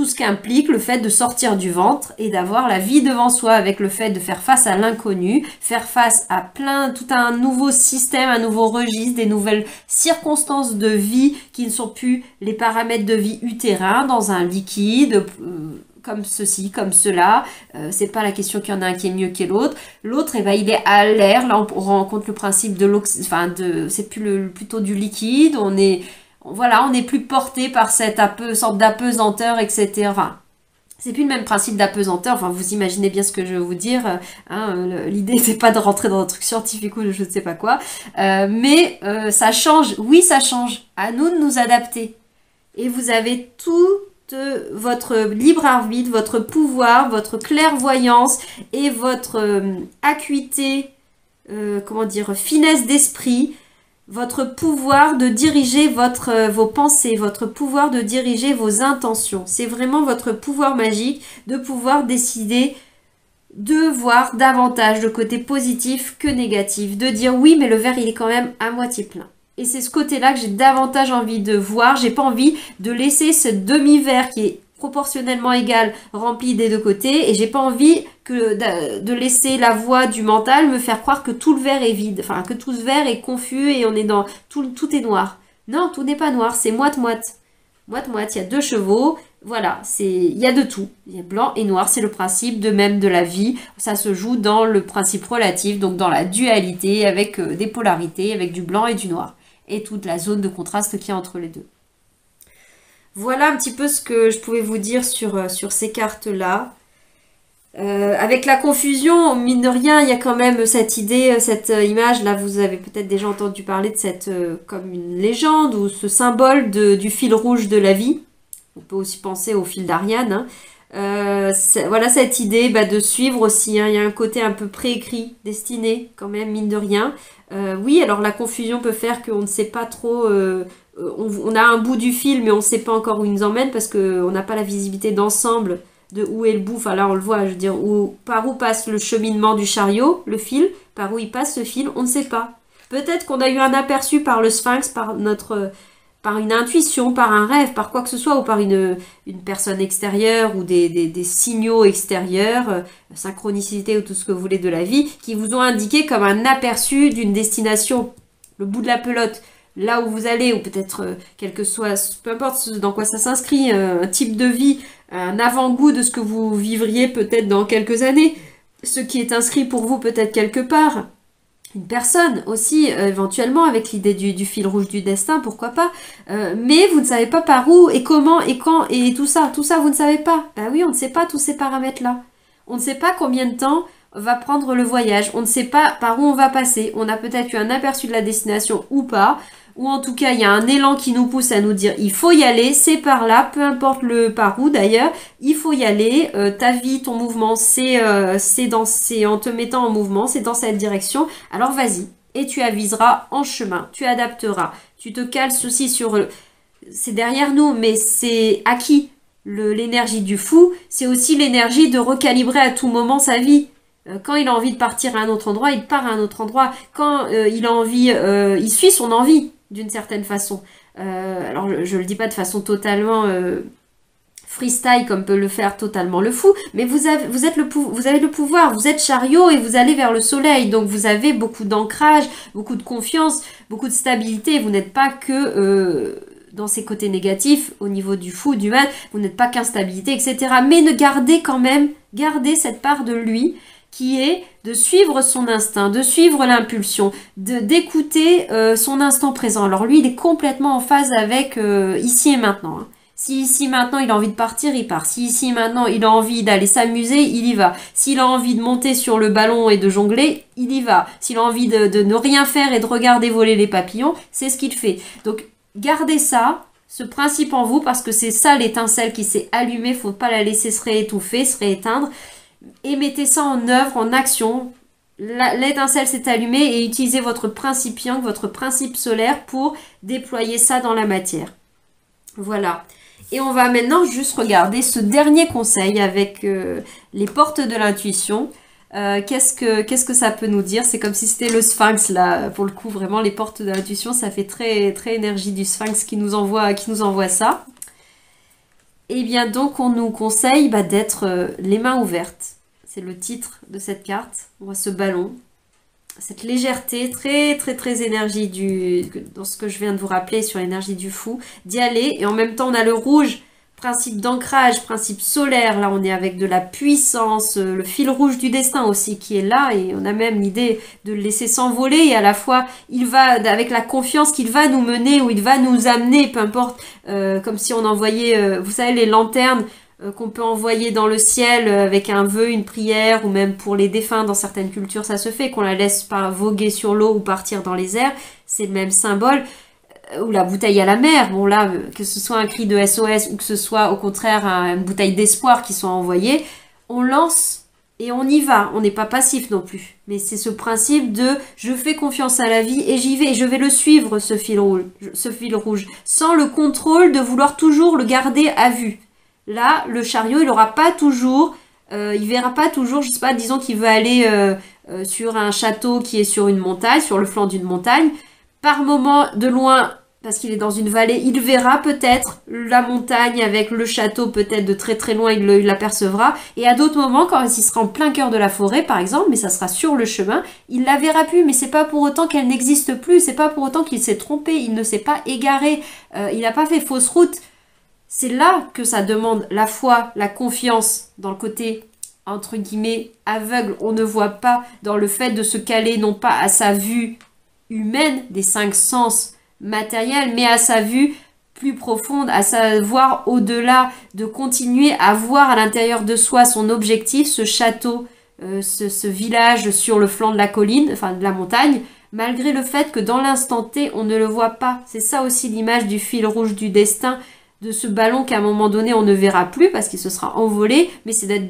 ce qu'implique le fait de sortir du ventre et d'avoir la vie devant soi, avec le fait de faire face à l'inconnu, faire face à tout un nouveau système, un nouveau registre, des nouvelles circonstances de vie qui ne sont plus les paramètres de vie utérins dans un liquide, comme ceci, comme cela. C'est pas la question qu'il y en a un qui est mieux que l'autre. L'autre, eh ben, il est à l'air. Là, on rencontre le principe de c'est plutôt du liquide. On n'est plus porté par cette sorte d'apesanteur, etc. Enfin, c'est plus le même principe d'apesanteur. Enfin, vous imaginez bien ce que je veux vous dire. L'idée, c'est pas de rentrer dans un truc scientifique ou je ne sais pas quoi. Mais ça change. Oui, ça change. À nous de nous adapter. Et vous avez tout votre libre arbitre, votre pouvoir, votre clairvoyance et votre acuité, finesse d'esprit, votre pouvoir de diriger vos pensées, votre pouvoir de diriger vos intentions. C'est vraiment votre pouvoir magique de pouvoir décider de voir davantage de côté positif que négatif, de dire oui, mais le verre il est quand même à moitié plein. Et c'est ce côté-là que j'ai davantage envie de voir. J'ai pas envie de laisser ce demi-verre qui est proportionnellement égal rempli des deux côtés. Et j'ai pas envie de laisser la voix du mental me faire croire que tout le verre est vide. Enfin, que tout ce verre est confus et on est dans... Tout est noir. Non, tout n'est pas noir. C'est moite-moite. Moite-moite. Il y a deux chevaux. Voilà. Il y a de tout. Il y a blanc et noir. C'est le principe de la vie. Ça se joue dans le principe relatif. Donc dans la dualité avec des polarités, avec du blanc et du noir. Et toute la zone de contraste qu'il y a entre les deux. Voilà un petit peu ce que je pouvais vous dire sur ces cartes-là. Avec la confusion, mine de rien, il y a quand même cette idée, cette image, là vous avez peut-être déjà entendu parler de cette, comme une légende ou ce symbole du fil rouge de la vie. On peut aussi penser au fil d'Ariane. Voilà cette idée de suivre aussi, hein. Il y a un côté un peu préécrit, destiné quand même, mine de rien. Oui, alors la confusion peut faire qu'on ne sait pas trop, on a un bout du fil mais on ne sait pas encore où il nous emmène parce qu'on n'a pas la visibilité d'ensemble de où est le bout. Enfin là on le voit, je veux dire, par où passe le cheminement du chariot, le fil, par où il passe ce fil, on ne sait pas. Peut-être qu'on a eu un aperçu par le sphinx, par une intuition, par un rêve, par quoi que ce soit, ou par une personne extérieure, ou des signaux extérieurs, synchronicité ou tout ce que vous voulez de la vie, qui vous ont indiqué comme un aperçu d'une destination, le bout de la pelote, là où vous allez, ou peut-être quel que soit, peu importe dans quoi ça s'inscrit, un type de vie, un avant-goût de ce que vous vivriez peut-être dans quelques années, ce qui est inscrit pour vous peut-être quelque part. Une personne aussi, éventuellement, avec l'idée du fil rouge du destin, pourquoi pas. Mais vous ne savez pas par où, et comment, et quand, et tout ça, vous ne savez pas. Ben oui, on ne sait pas tous ces paramètres-là. On ne sait pas combien de temps va prendre le voyage. On ne sait pas par où on va passer. On a peut-être eu un aperçu de la destination ou pas. Ou en tout cas, il y a un élan qui nous pousse à nous dire il faut y aller, c'est par là, peu importe le par où d'ailleurs, il faut y aller, ta vie, ton mouvement, c'est en te mettant en mouvement, c'est dans cette direction, alors vas-y. Et tu aviseras en chemin, tu adapteras, tu te cales aussi sur... c'est derrière nous, mais c'est acquis. L'énergie du fou, c'est aussi l'énergie de recalibrer à tout moment sa vie. Quand il a envie de partir à un autre endroit, il part à un autre endroit. Quand il a envie, il suit son envie, d'une certaine façon. Alors, je le dis pas de façon totalement freestyle comme peut le faire totalement le fou, mais vous avez le pouvoir, vous êtes chariot et vous allez vers le soleil, donc vous avez beaucoup d'ancrage, beaucoup de confiance, beaucoup de stabilité, vous n'êtes pas que dans ses côtés négatifs, au niveau du fou, du mal, vous n'êtes pas qu'instabilité, etc. Mais ne gardez quand même, gardez cette part de lui qui est de suivre son instinct, de suivre l'impulsion, d'écouter son instant présent. Alors lui, il est complètement en phase avec ici et maintenant. Hein. Si ici maintenant il a envie de partir, il part. Si ici maintenant il a envie d'aller s'amuser, il y va. S'il a envie de monter sur le ballon et de jongler, il y va. S'il a envie de ne rien faire et de regarder voler les papillons, c'est ce qu'il fait. Donc gardez ça, ce principe en vous, parce que c'est ça l'étincelle qui s'est allumée, faut pas la laisser se réétouffer, se rééteindre. Et mettez ça en œuvre, en action. L'étincelle s'est allumée et utilisez votre principe yang, votre principe solaire pour déployer ça dans la matière. Voilà. Et on va maintenant juste regarder ce dernier conseil avec les portes de l'intuition. Qu'est-ce que ça peut nous dire? C'est comme si c'était le sphinx là, pour le coup, vraiment les portes de l'intuition, ça fait très, très énergie du sphinx qui nous envoie ça. Et bien donc on nous conseille d'être les mains ouvertes. C'est le titre de cette carte. On voit ce ballon, cette légèreté, très très très énergie dans ce que je viens de vous rappeler sur l'énergie du fou, d'y aller. Et en même temps on a le rouge, principe d'ancrage, principe solaire. Là on est avec de la puissance, le fil rouge du destin aussi qui est là. Et on a même l'idée de le laisser s'envoler. Et à la fois il va avec la confiance qu'il va nous mener ou il va nous amener, peu importe, comme si on envoyait, vous savez les lanternes, qu'on peut envoyer dans le ciel avec un vœu, une prière, ou même pour les défunts, dans certaines cultures ça se fait, qu'on la laisse pas voguer sur l'eau ou partir dans les airs, c'est le même symbole, ou la bouteille à la mer, bon là, que ce soit un cri de SOS ou que ce soit au contraire une bouteille d'espoir qui soit envoyée, on lance et on y va, on n'est pas passif non plus, mais c'est ce principe de je fais confiance à la vie et j'y vais, et je vais le suivre ce fil rouge, sans le contrôle de vouloir toujours le garder à vue. Là, le chariot, il aura pas toujours, il verra pas toujours, je sais pas, disons qu'il veut aller sur un château qui est sur une montagne, sur le flanc d'une montagne. Par moment, de loin, parce qu'il est dans une vallée, il verra peut-être la montagne avec le château, peut-être de très très loin, il l'apercevra. Et à d'autres moments, quand il sera en plein cœur de la forêt, par exemple, mais ça sera sur le chemin, il la verra plus, mais c'est pas pour autant qu'elle n'existe plus, c'est pas pour autant qu'il s'est trompé, il ne s'est pas égaré, il n'a pas fait fausse route. C'est là que ça demande la foi, la confiance dans le côté, entre guillemets, aveugle. On ne voit pas dans le fait de se caler non pas à sa vue humaine, des 5 sens matériels, mais à sa vue plus profonde, à savoir au-delà, de continuer à voir à l'intérieur de soi son objectif, ce château, ce village sur le flanc de la colline, enfin de la montagne, malgré le fait que dans l'instant T, on ne le voit pas. C'est ça aussi l'image du fil rouge du destin, de ce ballon qu'à un moment donné on ne verra plus parce qu'il se sera envolé, mais c'est d'être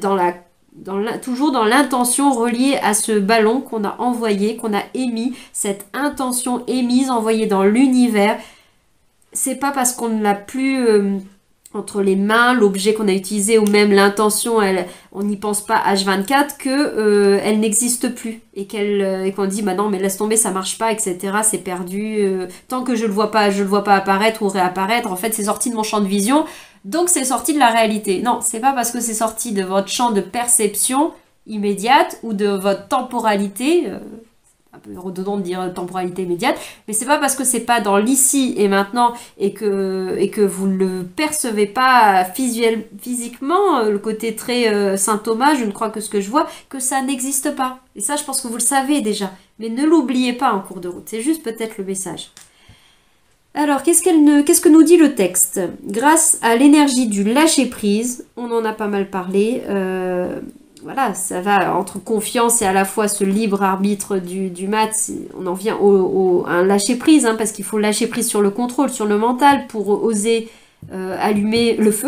toujours dans l'intention reliée à ce ballon qu'on a envoyé, qu'on a émis, cette intention émise, envoyée dans l'univers. C'est pas parce qu'on ne l'a plus entre les mains, l'objet qu'on a utilisé ou même l'intention, on n'y pense pas H24 que elle n'existe plus et qu'on dit bah non mais laisse tomber, ça marche pas, etc. C'est perdu. Tant que je le vois pas apparaître ou réapparaître. En fait, c'est sorti de mon champ de vision, donc c'est sorti de la réalité. Non, c'est pas parce que c'est sorti de votre champ de perception immédiate ou de votre temporalité. Un peu redondant de dire temporalité immédiate, mais c'est pas parce que c'est pas dans l'ici et maintenant et que vous ne le percevez pas physiquement, le côté très Saint Thomas, je ne crois que ce que je vois, que ça n'existe pas. Et ça, je pense que vous le savez déjà, mais ne l'oubliez pas en cours de route, c'est juste peut-être le message. Alors, qu'est-ce que nous dit le texte? Grâce à l'énergie du lâcher-prise, on en a pas mal parlé, voilà, ça va entre confiance et à la fois ce libre arbitre du mat, on en vient à un lâcher-prise, hein, parce qu'il faut lâcher prise sur le contrôle, sur le mental pour oser allumer le feu,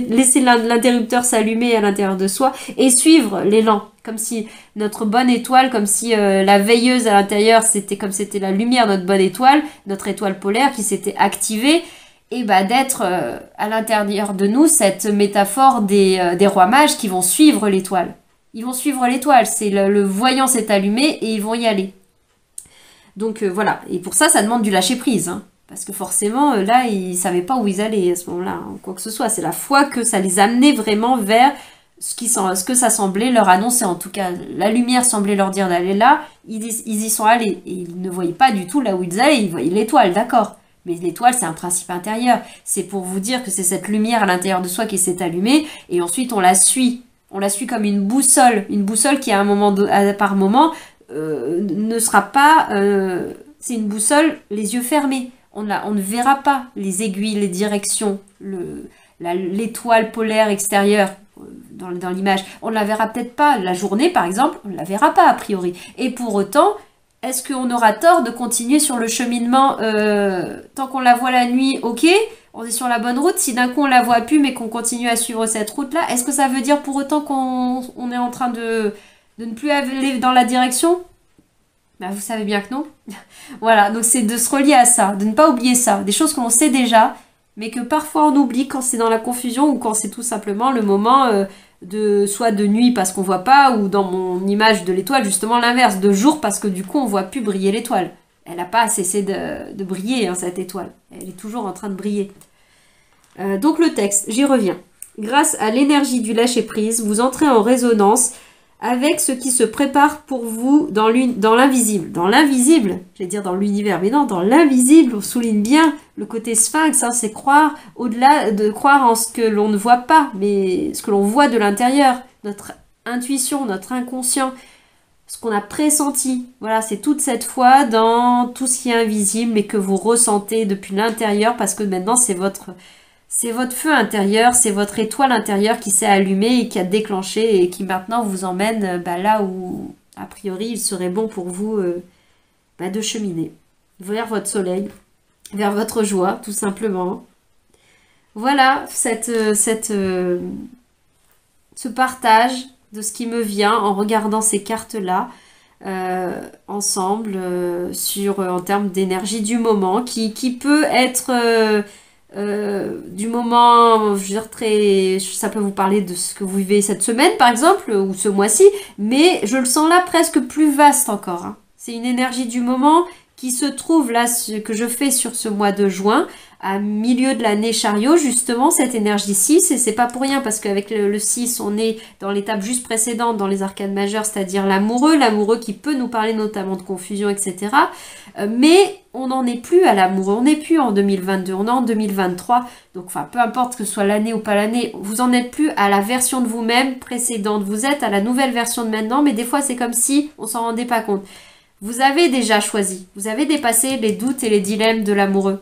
laisser l'interrupteur s'allumer à l'intérieur de soi et suivre l'élan, comme si notre bonne étoile, comme si la veilleuse à l'intérieur, c'était comme c'était la lumière, notre bonne étoile, notre étoile polaire qui s'était activée. Et d'être à l'intérieur de nous cette métaphore des rois mages qui vont suivre l'étoile. Ils vont suivre l'étoile, c'est le voyant s'est allumé et ils vont y aller. Donc voilà, et pour ça, ça demande du lâcher-prise. Hein, Parce que forcément, là, ils ne savaient pas où ils allaient à ce moment-là, hein, quoi que ce soit. C'est la foi que ça les amenait vraiment vers ce que ça semblait leur annoncer. En tout cas, la lumière semblait leur dire d'aller là. Ils y sont allés. Et ils ne voyaient pas du tout là où ils allaient. Ils voyaient l'étoile, d'accord. Mais l'étoile, c'est un principe intérieur. C'est pour vous dire que c'est cette lumière à l'intérieur de soi qui s'est allumée. Et ensuite, on la suit. On la suit comme une boussole. Une boussole qui, à un moment par moment, ne sera pas... c'est une boussole les yeux fermés. On ne verra pas les aiguilles, les directions, l'étoile polaire extérieure dans l'image. On ne la verra peut-être pas la journée, par exemple. On ne la verra pas, a priori. Et pour autant... Est-ce qu'on aura tort de continuer sur le cheminement tant qu'on la voit la nuit, ok, on est sur la bonne route. Si d'un coup on la voit plus mais qu'on continue à suivre cette route-là, est-ce que ça veut dire pour autant qu'on est en train de ne plus aller dans la direction? Ben, vous savez bien que non. Voilà, donc c'est de se relier à ça, de ne pas oublier ça. Des choses que l'on sait déjà, mais que parfois on oublie quand c'est dans la confusion ou quand c'est tout simplement le moment... soit de nuit parce qu'on voit pas, ou dans mon image de l'étoile, justement l'inverse, de jour parce que du coup on voit plus briller l'étoile. Elle n'a pas cessé de briller, hein, cette étoile. Elle est toujours en train de briller. Donc le texte, j'y reviens. Grâce à l'énergie du lâcher-prise, vous entrez en résonance avec ce qui se prépare pour vous dans l'invisible. Dans l'invisible, j'allais dire dans l'univers, mais non, dans l'invisible, on souligne bien le côté sphinx, hein, c'est croire au-delà de croire en ce que l'on ne voit pas, mais ce que l'on voit de l'intérieur, notre intuition, notre inconscient, ce qu'on a pressenti. Voilà, c'est toute cette foi dans tout ce qui est invisible, mais que vous ressentez depuis l'intérieur, parce que maintenant c'est votre feu intérieur, c'est votre étoile intérieure qui s'est allumée et qui a déclenché et qui maintenant vous emmène là où, a priori, il serait bon pour vous de cheminer. Vers votre soleil, vers votre joie, tout simplement. Voilà ce partage de ce qui me vient en regardant ces cartes-là ensemble en termes d'énergie du moment qui peut être... du moment, je veux dire, ça peut vous parler de ce que vous vivez cette semaine, par exemple, ou ce mois-ci, mais je le sens là presque plus vaste encore, hein. C'est une énergie du moment qui se trouve là, ce que je fais sur ce mois de juin, à milieu de l'année chariot, justement, cette énergie 6, et c'est pas pour rien, parce qu'avec le 6, on est dans l'étape juste précédente, dans les arcanes majeures, c'est-à-dire l'amoureux qui peut nous parler notamment de confusion, etc. Mais on n'en est plus à l'amoureux, on n'est plus en 2022, on est en 2023, donc enfin, peu importe que ce soit l'année ou pas l'année, vous en êtes plus à la version de vous-même précédente, vous êtes à la nouvelle version de maintenant, mais des fois c'est comme si on s'en rendait pas compte. Vous avez déjà choisi, vous avez dépassé les doutes et les dilemmes de l'amoureux.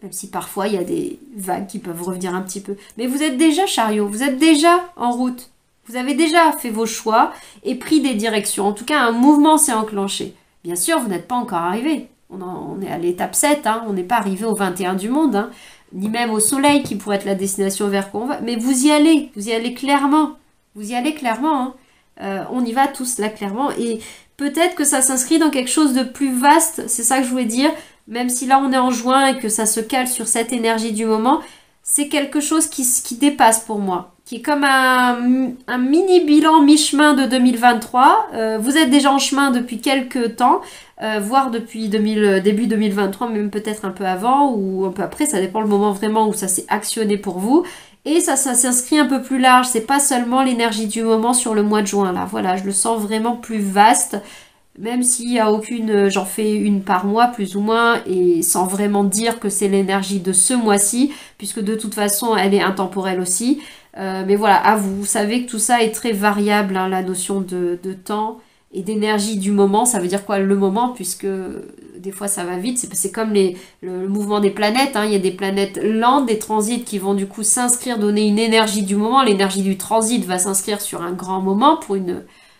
Même si parfois il y a des vagues qui peuvent revenir un petit peu. Mais vous êtes déjà chariot, vous êtes déjà en route. Vous avez déjà fait vos choix et pris des directions. En tout cas, un mouvement s'est enclenché. Bien sûr, vous n'êtes pas encore arrivé. On est à l'étape 7, hein, on n'est pas arrivé au 21 du monde, hein, ni même au soleil qui pourrait être la destination vers quoi on va. Mais vous y allez clairement. Vous y allez clairement. Hein. On y va tous là clairement. Et peut-être que ça s'inscrit dans quelque chose de plus vaste, c'est ça que je voulais dire. Même si là on est en juin et que ça se cale sur cette énergie du moment, c'est quelque chose qui dépasse pour moi. Qui est comme un mini bilan mi-chemin de 2023. Vous êtes déjà en chemin depuis quelques temps, voire depuis début 2023, même peut-être un peu avant ou un peu après, ça dépend le moment vraiment où ça s'est actionné pour vous. Et ça s'inscrit un peu plus large, c'est pas seulement l'énergie du moment sur le mois de juin là. Voilà, je le sens vraiment plus vaste. Même s'il n'y a aucune, j'en fais une par mois plus ou moins, et sans vraiment dire que c'est l'énergie de ce mois-ci, puisque de toute façon elle est intemporelle aussi. Mais voilà, vous savez que tout ça est très variable, hein, la notion de temps et d'énergie du moment. Ça veut dire quoi le moment, puisque des fois ça va vite, c'est comme le mouvement des planètes, hein. Il y a des planètes lentes, des transits qui vont du coup s'inscrire, donner une énergie du moment. L'énergie du transit va s'inscrire sur un grand moment pour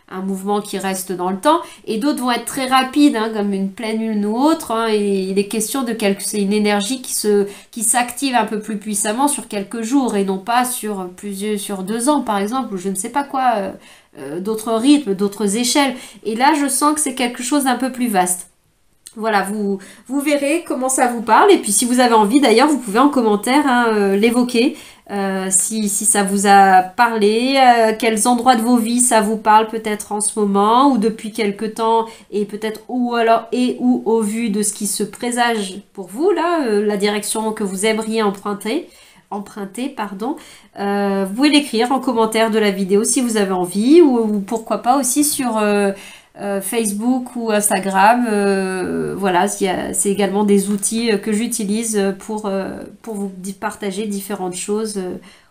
un mouvement qui reste dans le temps, et d'autres vont être très rapides, hein, comme une pleine lune ou autre, hein, et il est question c'est une énergie qui s'active un peu plus puissamment sur quelques jours, et non pas sur 2 ans par exemple, ou je ne sais pas quoi, d'autres rythmes, d'autres échelles, et là je sens que c'est quelque chose d'un peu plus vaste. Voilà, vous verrez comment ça vous parle, et puis si vous avez envie d'ailleurs, vous pouvez en commentaire l'évoquer, si ça vous a parlé, quels endroits de vos vies ça vous parle peut-être en ce moment ou depuis quelque temps et peut-être ou alors et ou au vu de ce qui se présage pour vous là, la direction que vous aimeriez emprunter, pardon. Vous pouvez l'écrire en commentaire de la vidéo si vous avez envie ou pourquoi pas aussi sur Facebook ou Instagram. Voilà, c'est également des outils que j'utilise pour vous partager différentes choses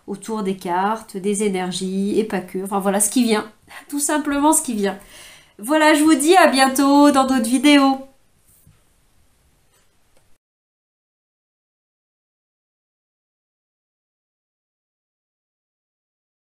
autour des cartes, des énergies et pas que. Enfin voilà ce qui vient, tout simplement ce qui vient. Voilà, je vous dis à bientôt dans d'autres vidéos.